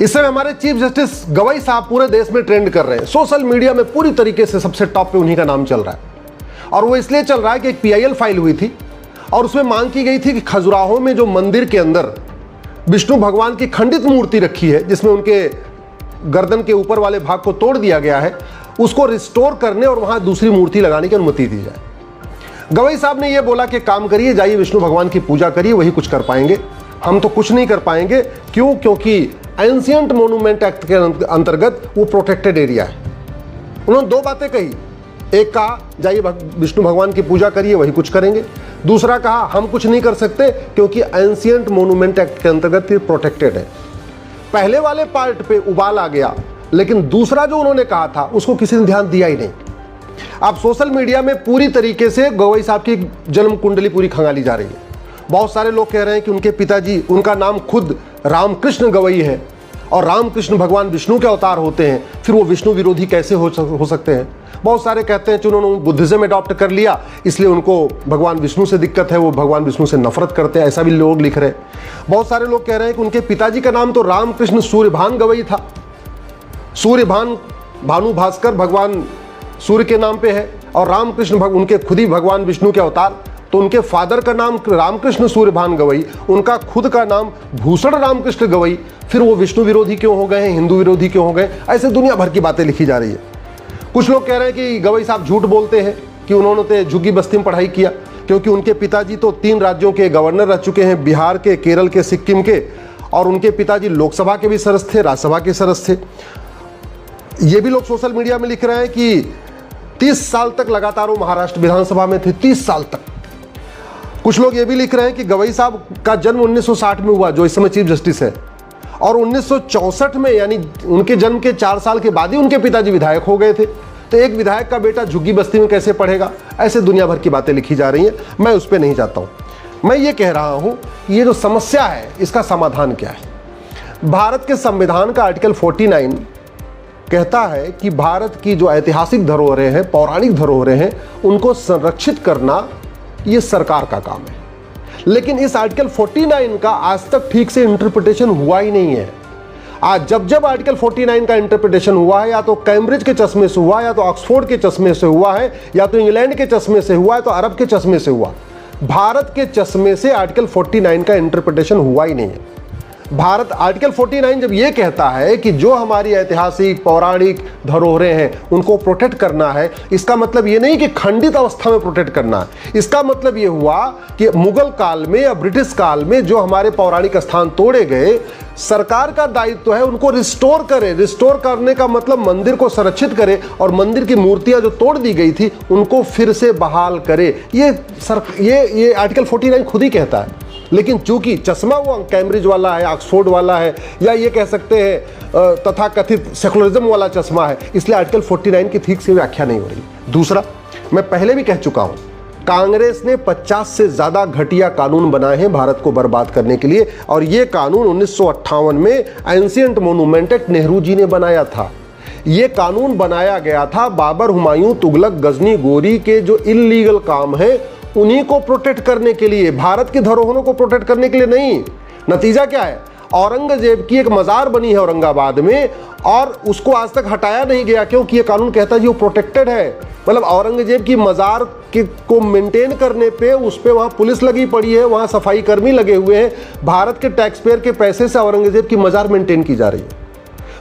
इस समय हमारे चीफ जस्टिस गवई साहब पूरे देश में ट्रेंड कर रहे हैं। सोशल मीडिया में पूरी तरीके से सबसे टॉप पे उन्हीं का नाम चल रहा है और वो इसलिए चल रहा है कि एक PIL फाइल हुई थी और उसमें मांग की गई थी कि खजुराहो में जो मंदिर के अंदर विष्णु भगवान की खंडित मूर्ति रखी है, जिसमें उनके गर्दन के ऊपर वाले भाग को तोड़ दिया गया है, उसको रिस्टोर करने और वहां दूसरी मूर्ति लगाने की अनुमति दी जाए। गवई साहब ने यह बोला कि काम करिए, जाइए विष्णु भगवान की पूजा करिए, वही कुछ कर पाएंगे, हम तो कुछ नहीं कर पाएंगे। क्यों? क्योंकि एंशिएंट मोन्यूमेंट एक्ट के अंतर्गत वो प्रोटेक्टेड एरिया है। उन्होंने दो बातें कही, एक कहा जाइए विष्णु भगवान की पूजा करिए, वही कुछ करेंगे। दूसरा कहा हम कुछ नहीं कर सकते क्योंकि एंशिएंट मोन्यूमेंट एक्ट के अंतर्गत ये प्रोटेक्टेड है। पहले वाले पार्ट पे उबाल आ गया, लेकिन दूसरा जो उन्होंने कहा था उसको किसी ने ध्यान दिया ही नहीं। अब सोशल मीडिया में पूरी तरीके से गवई साहब की जन्म कुंडली पूरी खंगाली जा रही है। बहुत सारे लोग कह रहे हैं कि उनके पिताजी, उनका नाम खुद रामकृष्ण गवई है और रामकृष्ण भगवान विष्णु के अवतार होते हैं, फिर वो विष्णु विरोधी कैसे हो सकते हैं। बहुत सारे कहते हैं कि उन्होंने बुद्धिज्म अडॉप्ट कर लिया, इसलिए उनको भगवान विष्णु से दिक्कत है, वो भगवान विष्णु से नफरत करते हैं, ऐसा भी लोग लिख रहे हैं। बहुत सारे लोग कह रहे हैं कि उनके पिताजी का नाम तो रामकृष्ण सूर्यभान गवई था, सूर्यभान भानु भास्कर भगवान सूर्य के नाम पे है और रामकृष्ण उनके खुद ही भगवान विष्णु के अवतार, तो उनके फादर का नाम रामकृष्ण सूर्यभान गवई, उनका खुद का नाम भूषण रामकृष्ण गवई, फिर वो विष्णु विरोधी क्यों हो गए हैं, हिंदू विरोधी क्यों हो गए? ऐसे दुनिया भर की बातें लिखी जा रही है। कुछ लोग कह रहे हैं कि गवई साहब झूठ बोलते हैं कि उन्होंने तो झुग्गी बस्ती में पढ़ाई किया, क्योंकि उनके पिताजी तो 3 राज्यों के गवर्नर रह चुके हैं, बिहार के, केरल के, सिक्किम के, और उनके पिताजी लोकसभा के भी सदस्य थे, राज्यसभा के सदस्य थे। ये भी लोग सोशल मीडिया में लिख रहे हैं कि 30 साल तक लगातार वो महाराष्ट्र विधानसभा में थे, 30 साल तक। कुछ लोग ये भी लिख रहे हैं कि गवई साहब का जन्म 1960 में हुआ, जो इस समय चीफ जस्टिस है, और 1964 में, यानी उनके जन्म के 4 साल के बाद ही उनके पिताजी विधायक हो गए थे। तो एक विधायक का बेटा झुग्गी बस्ती में कैसे पढ़ेगा? ऐसे दुनिया भर की बातें लिखी जा रही हैं, मैं उस पर नहीं जाता हूं। मैं ये कह रहा हूं कि ये जो समस्या है, इसका समाधान क्या है? भारत के संविधान का आर्टिकल 49 कहता है कि भारत की जो ऐतिहासिक धरोहरें हैं, पौराणिक धरोहरें हैं, उनको संरक्षित करना ये सरकार का काम है। लेकिन इस आर्टिकल 49 का आज तक ठीक से इंटरप्रिटेशन हुआ ही नहीं है। आज जब आर्टिकल 49 का इंटरप्रिटेशन हुआ है, या तो कैम्ब्रिज के चश्मे से हुआ, या तो ऑक्सफोर्ड के चश्मे से हुआ है, या तो इंग्लैंड के चश्मे से हुआ है, तो अरब के चश्मे से हुआ। भारत के चश्मे से आर्टिकल 49 का इंटरप्रिटेशन हुआ ही नहीं है। भारत आर्टिकल 49 जब ये कहता है कि जो हमारी ऐतिहासिक पौराणिक धरोहरें हैं उनको प्रोटेक्ट करना है, इसका मतलब ये नहीं कि खंडित अवस्था में प्रोटेक्ट करना है। इसका मतलब ये हुआ कि मुगल काल में या ब्रिटिश काल में जो हमारे पौराणिक स्थान तोड़े गए, सरकार का दायित्व है उनको रिस्टोर करे। रिस्टोर करने का मतलब मंदिर को संरक्षित करे और मंदिर की मूर्तियां जो तोड़ दी गई थी उनको फिर से बहाल करे। ये आर्टिकल 49 खुद ही कहता है। लेकिन चूंकि चश्मा वो कैम्ब्रिज वाला है, ऑक्सफोर्ड वाला है, या ये कह सकते हैं तथाकथित सेकुलरिज्म वाला चश्मा है, इसलिए आर्टिकल 49 की ठीक से व्याख्या नहीं हो रही। दूसरा, मैं पहले भी कह चुका हूं, कांग्रेस ने 50 से ज्यादा घटिया कानून बनाए हैं भारत को बर्बाद करने के लिए, और ये कानून 1958 में ancient monument act Nehru ji ने बनाया था। ये कानून बनाया गया था बाबर, हुमायूं, तुगलक, गजनी, गोरी के जो इल्लीगल काम है उन्हीं को प्रोटेक्ट करने के लिए, भारत की धरोहरों को प्रोटेक्ट करने के लिए नहीं। नतीजा क्या है? औरंगजेब की एक मजार बनी है औरंगाबाद में और उसको आज तक हटाया नहीं गया, क्योंकि ये कानून कहता है जी वो प्रोटेक्टेड है। मतलब औरंगजेब की मजार को मेंटेन करने पे उस पे वहां पुलिस लगी पड़ी है, वहां सफाई कर्मी लगे हुए हैं। भारत के टैक्स पेयर के पैसे से औरंगजेब की मजार मेंटेन की जा रही है।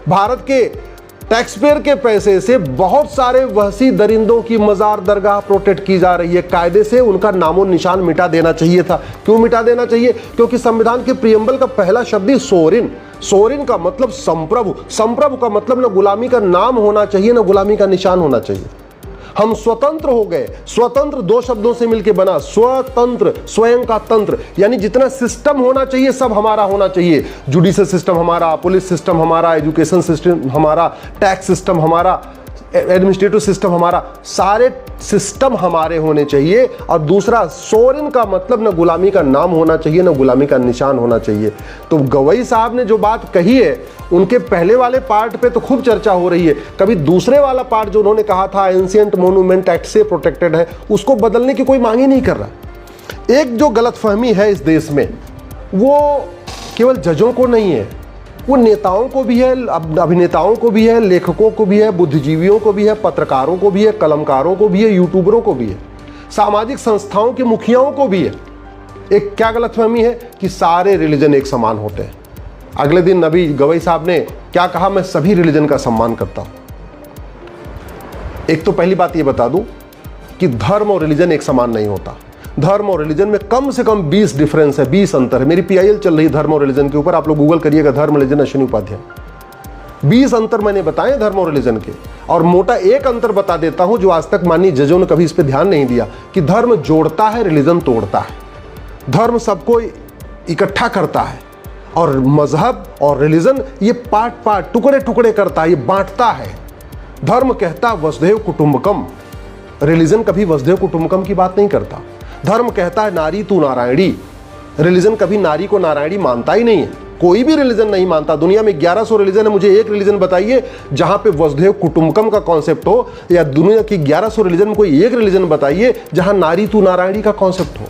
भारत के टैक्स पेयर के पैसे से बहुत सारे वहशी दरिंदों की मजार दरगाह प्रोटेक्ट की जा रही है। कायदे से उनका नामो निशान मिटा देना चाहिए था। क्यों मिटा देना चाहिए? क्योंकि संविधान के प्रियम्बल का पहला शब्द ही सोरिन। सोरिन का मतलब संप्रभु। संप्रभु का मतलब न गुलामी का नाम होना चाहिए, न गुलामी का निशान होना चाहिए। हम स्वतंत्र हो गए। स्वतंत्र 2 शब्दों से मिलकर बना, स्वतंत्र, स्वयं का तंत्र, यानी जितना सिस्टम होना चाहिए सब हमारा होना चाहिए। जुडिशियल सिस्टम हमारा, पुलिस सिस्टम हमारा, एजुकेशन सिस्टम हमारा, टैक्स सिस्टम हमारा, एडमिनिस्ट्रेटिव सिस्टम हमारा, सारे सिस्टम हमारे होने चाहिए। और दूसरा, सोरेन का मतलब न गुलामी का नाम होना चाहिए, न गुलामी का निशान होना चाहिए। तो गवई साहब ने जो बात कही है, उनके पहले वाले पार्ट पे तो खूब चर्चा हो रही है, कभी दूसरे वाला पार्ट जो उन्होंने कहा था एंशिएंट मोन्यूमेंट एक्ट से प्रोटेक्टेड है, उसको बदलने की कोई मांग ही नहीं कर रहा। एक जो गलतफहमी है इस देश में, वो केवल जजों को नहीं है, वो नेताओं को भी है, अभिनेताओं को भी है, लेखकों को भी है, बुद्धिजीवियों को भी है, पत्रकारों को भी है, कलमकारों को भी है, यूट्यूबरों को भी है, सामाजिक संस्थाओं के मुखियाओं को भी है। एक क्या गलतफहमी है कि सारे रिलीजन एक समान होते हैं। अगले दिन नबी गवई साहब ने क्या कहा, मैं सभी रिलीजन का सम्मान करता हूं। एक तो पहली बात ये बता दूं कि धर्म और रिलीजन एक समान नहीं होता। धर्म और रिलीजन में कम से कम 20 डिफरेंस है, 20 अंतर है। मेरी PIL चल रही धर्म और रिलीजन के ऊपर, आप लोग गूगल करिएगा धर्म रिलीजन अश्विनी उपाध्याय। 20 अंतर मैंने बताए धर्म और रिलीजन के, और मोटा एक अंतर बता देता हूं जो आज तक माननीय जजों ने कभी इस पर ध्यान नहीं दिया, कि धर्म जोड़ता है, रिलीजन तोड़ता है। धर्म सबको इकट्ठा करता है और मजहब और रिलीजन ये पार्ट पार्ट, टुकड़े टुकड़े करता है, ये बांटता है। धर्म कहता वसुधैव कुटुंबकम, रिलीजन कभी वसुधैव कुटुंबकम की बात नहीं करता। धर्म कहता है नारी तू नारायणी, रिलीजन कभी नारी को नारायणी मानता ही नहीं है। कोई भी रिलीजन नहीं मानता। दुनिया में 1100 रिलीजन है, मुझे एक रिलीजन बताइए जहां पे वसुधैव कुटुंबकम का कॉन्सेप्ट हो, या दुनिया की 1100 रिलीजन में कोई एक रिलीजन बताइए जहां नारी तू नारायणी का कॉन्सेप्ट हो।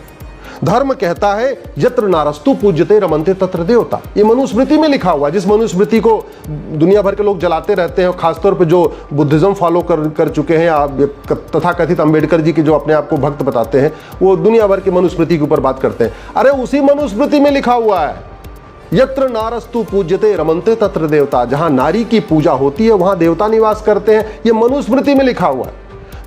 धर्म कहता है यत्र नारस्तु पूज्यते रमन्ते तत्र देवता, ये मनुस्मृति में लिखा हुआ है। जिस मनुस्मृति को दुनिया भर के लोग जलाते रहते हैं, खासतौर पे जो बुद्धिज्म फॉलो कर चुके हैं, तथा कथित अंबेडकर जी के जो अपने आप को भक्त बताते हैं, वो दुनिया भर की मनुस्मृति के ऊपर बात करते हैं। अरे उसी मनुस्मृति में लिखा हुआ है यत्र नारस्तु पूज्यते रमन्ते तत्र देवता, जहां नारी की पूजा होती है वहां देवता निवास करते हैं। ये मनुस्मृति में लिखा हुआ है।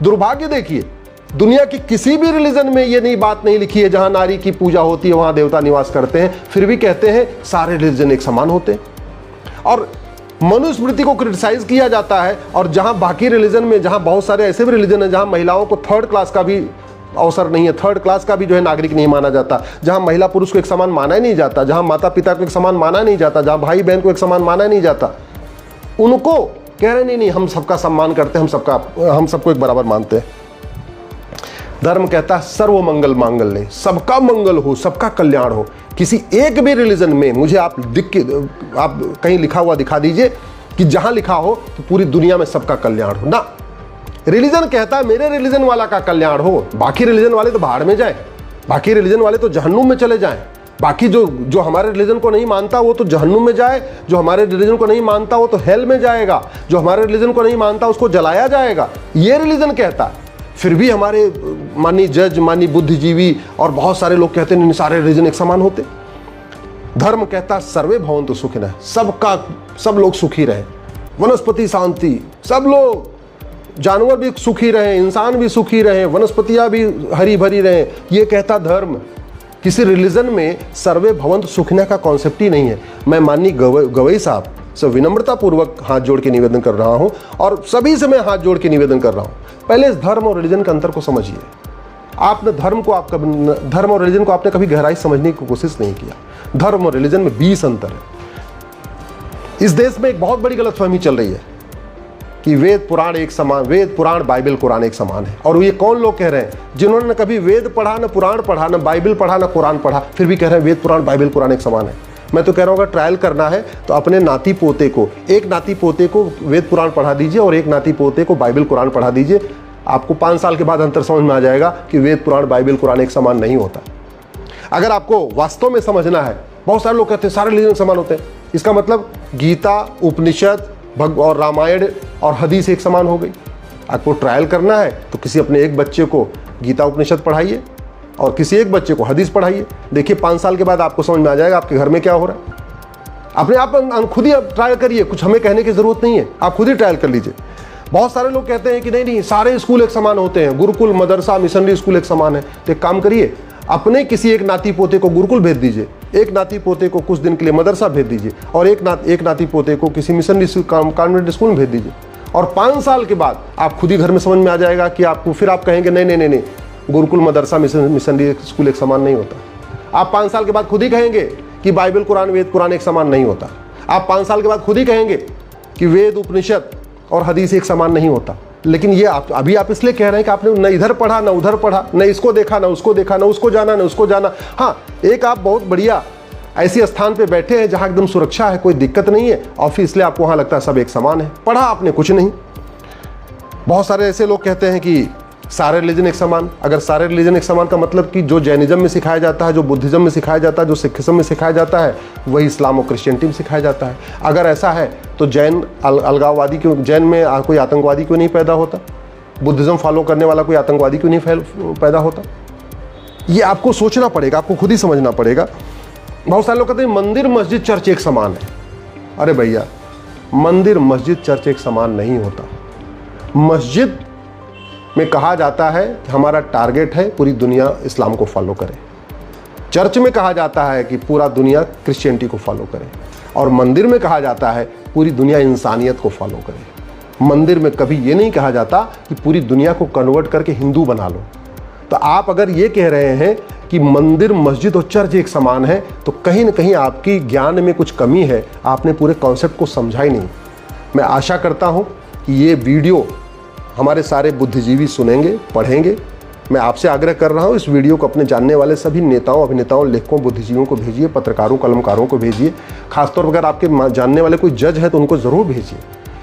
दुर्भाग्य देखिए, दुनिया की किसी भी रिलीजन में ये बात नहीं लिखी है जहां नारी की पूजा होती है वहां देवता निवास करते हैं, फिर भी कहते हैं सारे रिलीजन एक समान होते हैं। और मनुस्मृति को क्रिटिसाइज किया जाता है, और जहां बाकी रिलीजन में, जहां बहुत सारे ऐसे भी रिलीजन है जहां महिलाओं को थर्ड क्लास का भी अवसर नहीं है, थर्ड क्लास का भी जो है नागरिक नहीं माना जाता, जहां महिला पुरुष को एक समान माना ही नहीं जाता, जहां माता पिता को एक समान माना नहीं जाता, जहां भाई बहन को एक समान माना नहीं जाता, उनको कह रहे नहीं हम सबका सम्मान करते हैं, हम सबको एक बराबर मानते हैं। धर्म कहता है सर्व मंगल मांगल्य, सबका मंगल हो, सबका कल्याण हो। किसी एक भी रिलीजन में मुझे आप कहीं लिखा हुआ दिखा दीजिए कि जहां लिखा हो कि पूरी दुनिया में सबका कल्याण हो ना। रिलीजन कहता है मेरे रिलीजन वाला का कल्याण हो, बाकी रिलीजन वाले तो भाड़ में जाए, बाकी रिलीजन वाले तो जहन्नुम में चले जाएं, बाकी जो हमारे रिलीजन को नहीं मानता वो तो जहन्नुम में जाए, जो हमारे रिलीजन को नहीं मानता वो तो हेल में जाएगा, जो हमारे रिलीजन को नहीं मानता उसको जलाया जाएगा, ये रिलीजन कहता है। फिर भी हमारे माननीय जज, माननीय बुद्धिजीवी और बहुत सारे लोग कहते हैं सारे रिलीजन एक समान होते। धर्म कहता सर्वे भवन्तु सुखिनः, सब लोग सुखी रहे, वनस्पति शांति, सब लोग, जानवर भी सुखी रहे, इंसान भी सुखी रहे, वनस्पतियां भी हरी भरी रहे, ये कहता धर्म। किसी रिलीजन में सर्वे भवन्तु सुखिनः का कॉन्सेप्ट ही नहीं है। मैं माननीय गवई साहब से विनम्रता पूर्वक हाथ जोड़ के निवेदन कर रहा हूं, और सभी से मैं हाथ जोड़ के निवेदन कर रहा हूं, पहले इस धर्म और रिलीजन के अंतर को समझिए। आपने धर्म और रिलीजन को आपने कभी गहराई समझने की कोशिश नहीं किया। धर्म और रिलीजन में 20 अंतर है। इस देश में एक बहुत बड़ी गलतफहमी चल रही है कि वेद पुराण एक समान, वेद पुराण बाइबल कुरान एक समान है। और ये कौन लोग कह रहे हैं जिन्होंने न कभी वेद पढ़ा, न पुराण पढ़ा, न बाइबल पढ़ा, न कुरान पढ़ा, फिर भी कह रहे हैं वेद पुराण बाइबल कुरान एक समान है। मैं तो कह रहा हूँ अगर ट्रायल करना है तो अपने नाती पोते को, एक नाती पोते को वेद पुराण पढ़ा दीजिए और एक नाती पोते को बाइबल कुरान पढ़ा दीजिए। आपको 5 साल के बाद अंतर समझ में आ जाएगा कि वेद पुराण बाइबल कुरान एक समान नहीं होता। अगर आपको वास्तव में समझना है, बहुत सारे लोग कहते हैं सारे रिलीजन समान होते हैं, इसका मतलब गीता, उपनिषद और रामायण और हदीस एक समान हो गई। आपको ट्रायल करना है तो किसी अपने एक बच्चे को गीता उपनिषद पढ़ाइए और किसी एक बच्चे को हदीस पढ़ाइए। देखिए 5 साल के बाद आपको समझ में आ जाएगा आपके घर में क्या हो रहा है। अपने आप खुद ही ट्रायल करिए, कुछ हमें कहने की जरूरत नहीं है, आप खुद ही ट्रायल कर लीजिए। बहुत सारे लोग कहते हैं कि नहीं सारे स्कूल एक समान होते हैं, गुरुकुल, मदरसा, मिशनरी स्कूल एक समान है। तो एक काम करिए, अपने किसी एक नाती पोते को गुरुकुल भेज दीजिए, एक नाती पोते को कुछ दिन के लिए मदरसा भेज दीजिए, और एक नाती पोते को किसी मिशनरी कॉन्वेंट स्कूल में भेज दीजिए। और 5 साल के बाद आप खुद ही घर में समझ में आ जाएगा कि आपको, फिर आप कहेंगे नहीं, गुरुकुल, मदरसा, मिशनरी स्कूल एक समान नहीं होता। आप 5 साल के बाद खुद ही कहेंगे कि बाइबल, कुरान, वेद, कुरान एक समान नहीं होता। आप 5 साल के बाद खुद ही कहेंगे कि वेद, उपनिषद और हदीस एक समान नहीं होता। लेकिन ये अभी आप इसलिए कह रहे हैं कि आपने न इधर पढ़ा, न उधर पढ़ा, न इसको देखा, न उसको देखा, न उसको जाना, न उसको जाना। हाँ, एक आप बहुत बढ़िया ऐसी स्थान पे बैठे हैं जहाँ एकदम सुरक्षा है, कोई दिक्कत नहीं है, और फिर इसलिए आपको वहाँ लगता है सब एक समान है। पढ़ा आपने कुछ नहीं। बहुत सारे ऐसे लोग कहते हैं कि सारे रिलीजन एक समान, अगर सारे रिलीजन एक समान का मतलब कि जो जैनिज्म में सिखाया जाता है, जो बुद्धिज्म में सिखाया जाता है, जो सिखिज्म में सिखाया जाता है, वही इस्लाम और क्रिश्चियनिटी में सिखाया जाता है। अगर ऐसा है तो जैन अलगाववादी क्यों, जैन में कोई आतंकवादी क्यों नहीं पैदा होता? बुद्धिज्म फॉलो करने वाला कोई आतंकवादी क्यों नहीं पैदा होता? ये आपको सोचना पड़ेगा, आपको खुद ही समझना पड़ेगा। बहुत सारे लोग कहते हैं मंदिर मस्जिद चर्च एक समान है। अरे भैया, मंदिर मस्जिद चर्च एक समान नहीं होता। मस्जिद में कहा जाता है हमारा टारगेट है पूरी दुनिया इस्लाम को फॉलो करे। चर्च में कहा जाता है कि पूरा दुनिया क्रिश्चियनिटी को फॉलो करे। और मंदिर में कहा जाता है पूरी दुनिया इंसानियत को फॉलो करे। मंदिर में कभी ये नहीं कहा जाता कि पूरी दुनिया को कन्वर्ट करके हिंदू बना लो। तो आप अगर ये कह रहे हैं कि मंदिर मस्जिद और चर्च एक समान है, तो कहीं ना कहीं आपकी ज्ञान में कुछ कमी है, आपने पूरे कॉन्सेप्ट को समझा ही नहीं। मैं आशा करता हूँ कि ये वीडियो हमारे सारे बुद्धिजीवी सुनेंगे, पढ़ेंगे। मैं आपसे आग्रह कर रहा हूँ, इस वीडियो को अपने जानने वाले सभी नेताओं, अभिनेताओं, लेखकों, बुद्धिजीवियों को भेजिए, पत्रकारों, कलमकारों को भेजिए। खासतौर पर अगर आपके जानने वाले कोई जज है तो उनको ज़रूर भेजिए।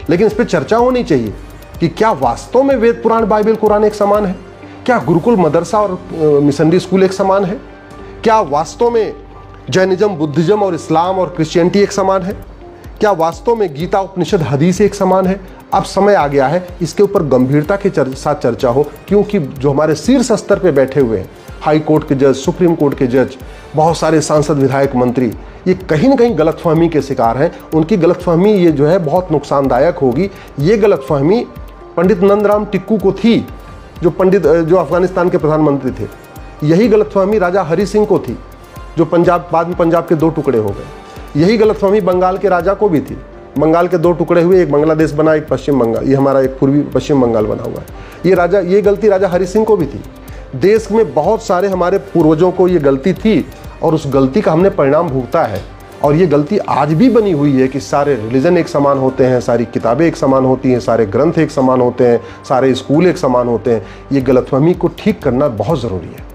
लेकिन इस पर चर्चा होनी चाहिए कि क्या वास्तव में वेद पुराण, बाइबल, कुरान एक समान है? क्या गुरुकुल, मदरसा और मिशनरी स्कूल एक समान है? क्या वास्तव में जैनिज्म, बुद्धिज्म और इस्लाम और क्रिश्चियनिटी एक समान है? क्या वास्तव में गीता, उपनिषद, हदीस एक समान है? अब समय आ गया है इसके ऊपर गंभीरता के साथ चर्चा हो, क्योंकि जो हमारे शीर्ष स्तर पे बैठे हुए हैं, हाई कोर्ट के जज, सुप्रीम कोर्ट के जज, बहुत सारे सांसद, विधायक, मंत्री, ये कहीं ना कहीं गलतफहमी के शिकार हैं। उनकी गलतफहमी ये जो है बहुत नुकसानदायक होगी। ये गलतफहमी पंडित नंदराम टिक्कू को थी, जो अफगानिस्तान के प्रधानमंत्री थे। यही गलतफहमी राजा हरि सिंह को थी, जो बाद में पंजाब के 2 टुकड़े हो गए। यही गलतफहमी बंगाल के राजा को भी थी। बंगाल के 2 टुकड़े हुए, एक बांग्लादेश बना, एक पश्चिम बंगाल, ये हमारा एक पूर्वी पश्चिम बंगाल बना हुआ है। ये गलती राजा हरि सिंह को भी थी। देश में बहुत सारे हमारे पूर्वजों को ये गलती थी और उस गलती का हमने परिणाम भुगता है। और ये गलती आज भी बनी हुई है कि सारे रिलीजन एक समान होते हैं, सारी किताबें एक समान होती हैं, सारे ग्रंथ एक समान होते हैं, सारे स्कूल एक समान होते हैं। ये गलतफहमी को ठीक करना बहुत ज़रूरी है।